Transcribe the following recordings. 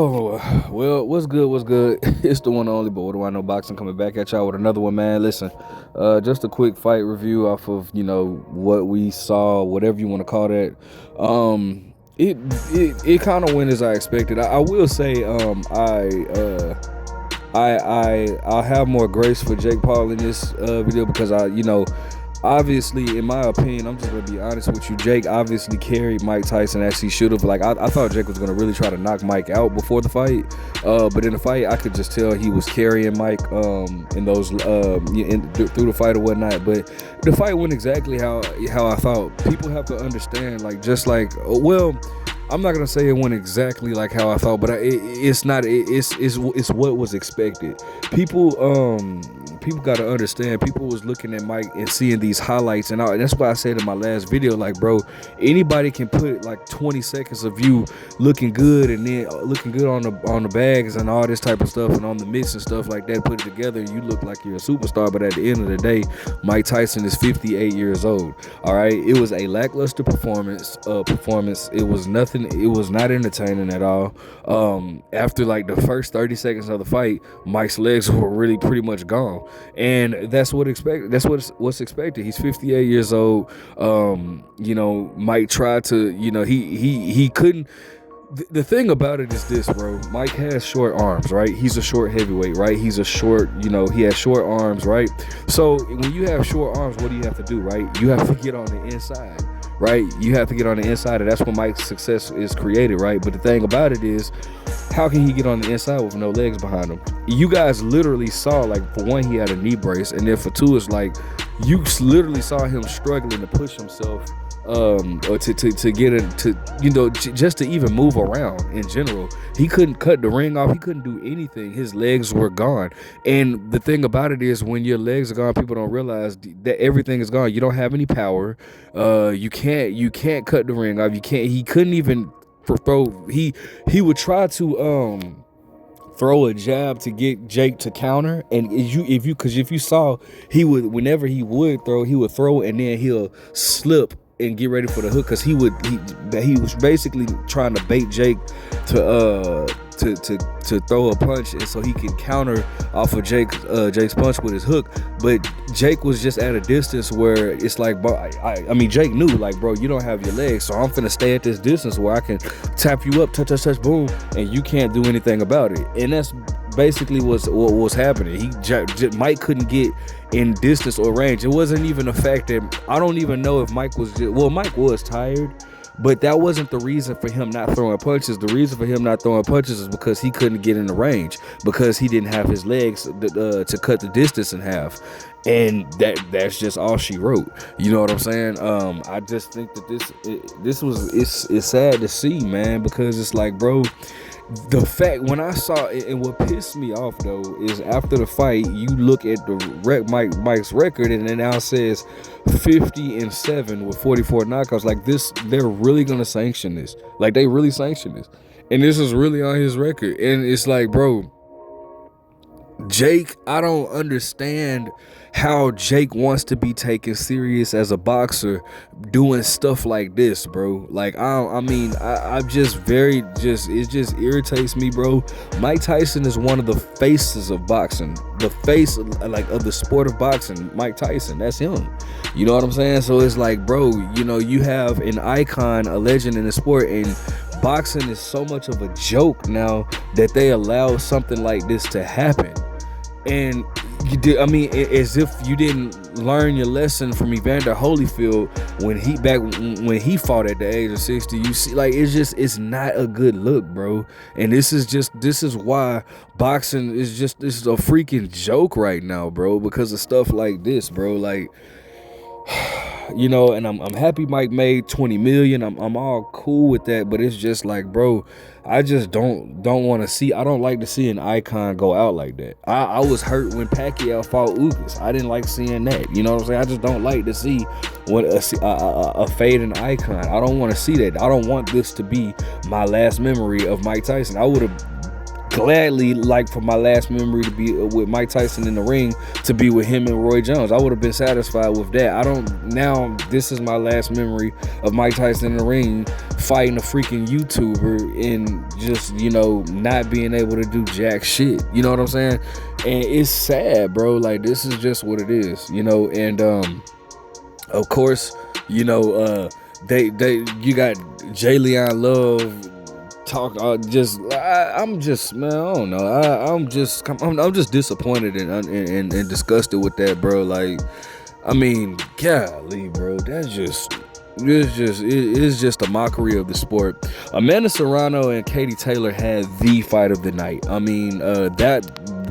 Oh, well, what's good? What's good? It's the one and only, but what do I know? Boxing coming back at y'all with another one, man. Listen, just a quick fight review off of what we saw, whatever you want to call that. It kind of went as I expected. I will say, I'll have more grace for Jake Paul in this video because obviously, in my opinion, I'm just gonna be honest with you. Jake obviously carried Mike Tyson as he should have. Like I thought Jake was gonna really try to knock Mike out before the fight, but in the fight, I could just tell he was carrying Mike in those through the fight or whatnot. But the fight went exactly how I thought. People have to understand, I'm not gonna say it went exactly like how I thought, but it's not. It's what was expected. People got to understand. People was looking at Mike and seeing these highlights, and that's why I said in my last video, like, bro, anybody can put like 20 seconds of you looking good and then looking good on the bags and all this type of stuff and on the mitts and stuff like that. Put it together, and you look like you're a superstar. But at the end of the day, Mike Tyson is 58 years old. All right, it was a lackluster performance. It was nothing. It was not entertaining at all. After like the first 30 seconds of the fight, Mike's legs were really pretty much gone. And that's what's expected. He's 58 years old. Mike tried to, he couldn't. The thing about it is this, bro. Mike has short arms, right? He's a short heavyweight, right? He's a short, he has short arms, right? So when you have short arms, what do you have to do, right? You have to get on the inside, right? You have to get on the inside, and that's when Mike's success is created, right? But the thing about it is, how can he get on the inside with no legs behind him? You guys literally saw, like, for one, he had a knee brace, and then for two, it's like you literally saw him struggling to push himself, or to get it to just to even move around in general. He couldn't cut the ring off. He couldn't do anything. His legs were gone. And the thing about it is, when your legs are gone, people don't realize that everything is gone. You don't have any power. You can't cut the ring off. He couldn't even throw. He would try to throw a jab to get Jake to counter, and if you saw, whenever he would throw, and then he'll slip and get ready for the hook, because he was basically trying to bait Jake to throw a punch, and so he could counter off of Jake's punch with his hook. But Jake was just at a distance where it's like, bro, I mean, Jake knew, like, bro, you don't have your legs, so I'm finna stay at this distance where I can tap you up, touch, boom, and you can't do anything about it. And that's basically what was happening. Mike couldn't get in distance or range. It wasn't even a fact that, I don't even know if Mike was tired, but that wasn't the reason for him not throwing punches. The reason for him not throwing punches is because he couldn't get in the range, because he didn't have his legs to cut the distance in half. And that's just all she wrote. You know what I'm saying? I just think that it's sad to see, man, because it's like, bro, the fact when I saw it, and what pissed me off though is, after the fight, you look at the Mike's record, and it now says 50-7 with 44 knockouts. Like, this, they're really gonna sanction this. Like, they really sanction this, and this is really on his record. And it's like, bro, Jake, I don't understand how Jake wants to be taken serious as a boxer doing stuff like this, bro. Like, it just irritates me, bro. Mike Tyson is one of the faces of boxing, the face of the sport of boxing. Mike Tyson, that's him. You know what I'm saying? So it's like, bro, you have an icon, a legend in the sport, and boxing is so much of a joke now that they allow something like this to happen. And as if you didn't learn your lesson from Evander Holyfield when he fought at the age of 60. You see, like, it's not a good look, bro. And this is why boxing is a freaking joke right now, bro, because of stuff like this, bro. Like, and I'm happy Mike made 20 million. I'm all cool with that, but it's just like, bro, I just don't want to see. I don't like to see an icon go out like that. I was hurt when Pacquiao fought Ugas. I didn't like seeing that. You know what I'm saying? I just don't like to see a fading icon. I don't want to see that. I don't want this to be my last memory of Mike Tyson. I would have gladly like for my last memory to be with Mike Tyson in the ring to be with him and Roy Jones. I would have been satisfied with that. I don't now. This is my last memory of Mike Tyson in the ring fighting a freaking YouTuber and just, you know, not being able to do jack shit. You know what I'm saying? And it's sad, bro. Like, this is just what it is, you know. And of course, you know, you got Jalen Love talk. I'm just, man, I don't know. I'm just disappointed and disgusted with that, bro. Like, I mean, golly, bro, it's just a mockery of the sport. Amanda Serrano and Katie Taylor had the fight of the night. I mean, that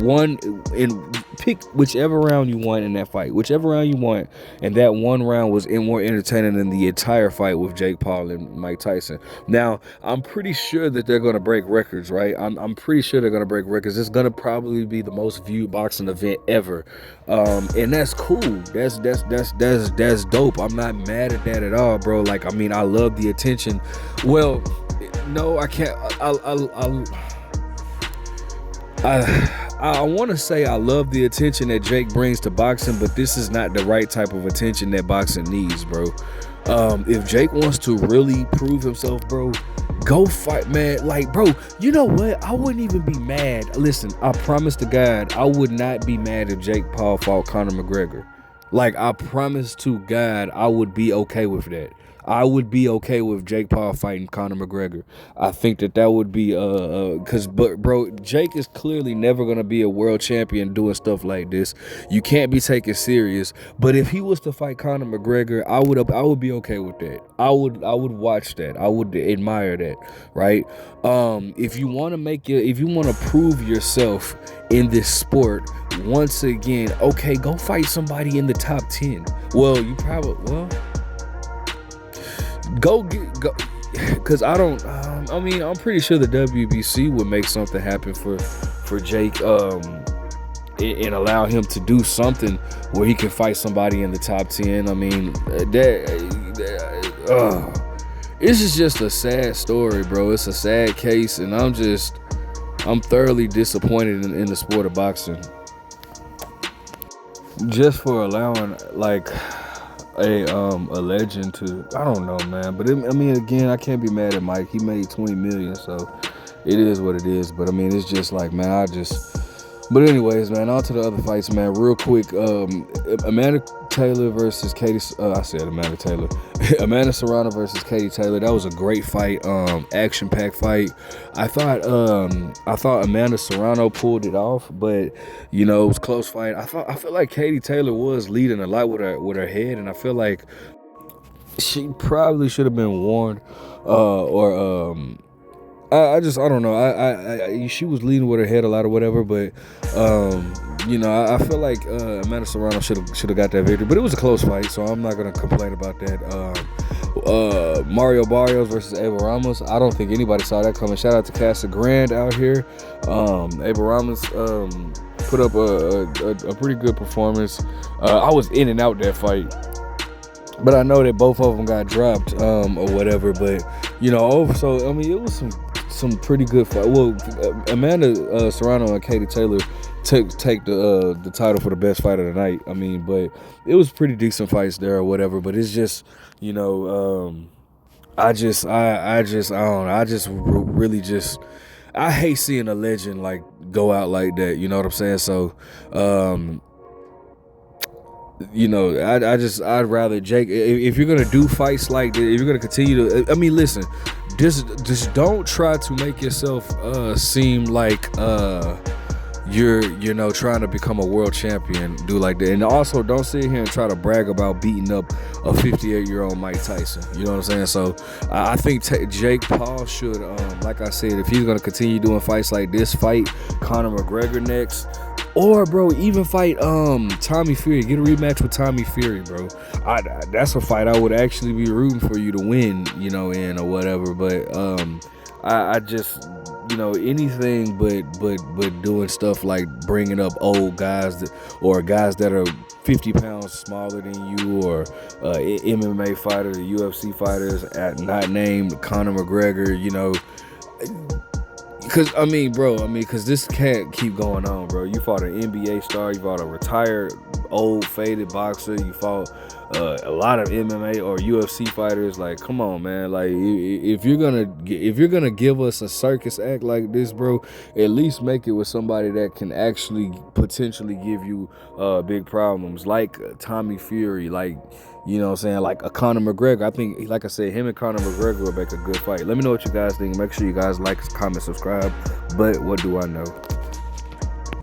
one, in pick whichever round you want in that fight, whichever round you want, and that one round was more entertaining than the entire fight with Jake Paul and Mike Tyson. Now, I'm pretty sure that they're gonna break records, right? I'm pretty sure they're gonna break records. It's gonna probably be the most viewed boxing event ever, and that's cool. That's dope. I'm not mad at that at all, bro. Like, I mean, I love the attention. Well, no, I can't. I want to say I love the attention that Jake brings to boxing, but this is not the right type of attention that boxing needs, bro. If Jake wants to really prove himself, bro, go fight, man. Like, bro, you know what? I wouldn't even be mad. Listen, I promise to God, I would not be mad if Jake Paul fought Conor McGregor. Like, I promise to God, I would be okay with that. I would be okay with Jake Paul fighting Conor McGregor. I think that would be but bro, Jake is clearly never gonna be a world champion doing stuff like this. You can't be taken serious. But if he was to fight Conor McGregor, I would be okay with that. I would watch that. I would admire that, right? If you want to prove yourself in this sport, once again, okay, go fight somebody in the top 10. Well, go because I mean, I'm pretty sure the WBC would make something happen for Jake, and allow him to do something where he can fight somebody in the top 10. I mean, this is just a sad story, bro. It's a sad case, and I'm thoroughly disappointed in the sport of boxing, just for allowing like a legend to, I don't know, man. But I mean, again, I can't be mad at Mike. He made $20 million, so it is what it is. But I mean, it's just like, man, but anyways, man, on to the other fights, man. Real quick, Amanda Taylor versus Amanda Serrano versus Katie Taylor. That was a great fight, action-packed fight. I thought Amanda Serrano pulled it off, but you know, it was a close fight. I feel like Katie Taylor was leading a lot with her head, and I feel like she probably should have been warned, I don't know. She was leading with her head a lot or whatever, but you know, I feel like Amanda Serrano should have got that victory, but it was a close fight, so I'm not gonna complain about that. Mario Barrios versus Abel Ramos. I don't think anybody saw that coming. Shout out to Casa Grande out here. Abel Ramos put up a pretty good performance. I was in and out that fight, but I know that both of them got dropped or whatever. But you know, so I mean, it was some pretty good fight. Well, Amanda Serrano and Katie Taylor take the title for the best fight of the night. I mean, but it was pretty decent fights there or whatever. But it's just, you know, I hate seeing a legend like go out like that. You know what I'm saying? So, you know, I'd rather Jake. If you're gonna do fights like that, if you're gonna continue to, I mean, listen, just don't try to make yourself seem like you're trying to become a world champion. Do like that, and also don't sit here and try to brag about beating up a 58-year-old Mike Tyson. You know what I'm saying? So I think Jake Paul should, like I said, if he's gonna continue doing fights like this, fight Conor McGregor next. Or, bro, even fight Tommy Fury. Get a rematch with Tommy Fury, bro. That's a fight I would actually be rooting for you to win, you know, in or whatever. But I just, you know, anything but doing stuff like bringing up old guys or guys that are 50 pounds smaller than you, or MMA fighters, UFC fighters not named Conor McGregor, you know. Cause I mean, bro, cause this can't keep going on, bro. You fought an NBA star, you fought a retired, old, faded boxer, you fought a lot of MMA or UFC fighters. Like, come on, man. Like, if you're gonna give us a circus act like this, bro, at least make it with somebody that can actually potentially give you big problems, like Tommy Fury, like. You know what I'm saying? Like a Conor McGregor. I think, like I said, him and Conor McGregor will make a good fight. Let me know what you guys think. Make sure you guys like, comment, subscribe. But what do I know?